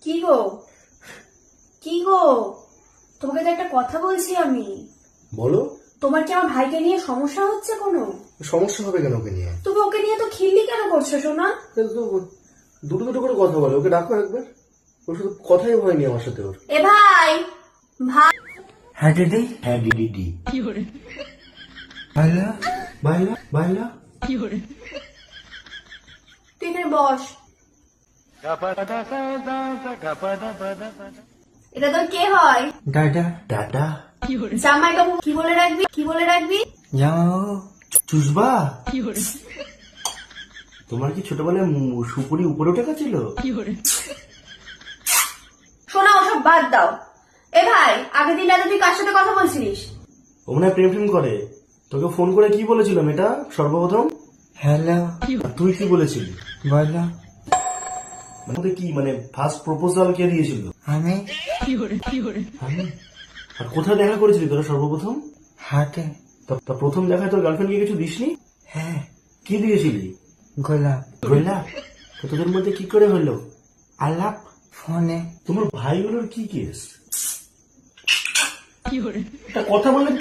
কি গো কি গো, তোমাকে তো একটা কথা বলছি আমি। বলো। তোমার কি আমার ভাইকে নিয়ে সমস্যা হচ্ছে কোনো? সমস্যা হবে কেন ওকে নিয়ে? তুমি ওকে নিয়ে তো খিল্লি কেন করছো সোনা? দুটো দুটো করে কথা বলে, ওকে ডাকো একবার। ওর শুধু কথাই হয়নি আমার সাথে ওর। এ ভাই ভাই। হ্যাঁ দিদি। হ্যাঁ ডিডি বাইলা বাইলা বাইলা। তুই এখানে বস। এটা তোর কে হয়? দাদা। টাটা। জামাই বাবু কি বলে রাখবি, কি বলে রাখবি? জামাও চুষবা। তোমার কি ছোটবেলায় সুপুরি উপরে উঠে গেছিল? শোনা, ওসব বাদ দাও। এ ভাই, আগের দিন রাতে তুই কার সাথে কথা বলছিলিস? ও মনে হয় প্রেম প্রেম করে। তোকে ফোন করে কি বলেছিলাম এটা সর্বপ্রথম? হ্যালো আর তুই কি বলেছিলি? বলো। মানে কি, মানে ফার্স্ট প্রপোজাল কে দিয়েছিল? আমি আমি? আর কোথায় দেখা করেছিলি তোরা সর্বপ্রথম? হাতে। তা প্রথম দেখায় তোর গার্লফ্রেন্ডকে কিছু দিসনি? হ্যাঁ কি দিয়েছিলি? গোলাপ। গোলাপ? তো তোদের মধ্যে কি করে হলো আলাপ? ফোনে। তোমার ভাইগুলোর কি কেস? একটা কথা বলে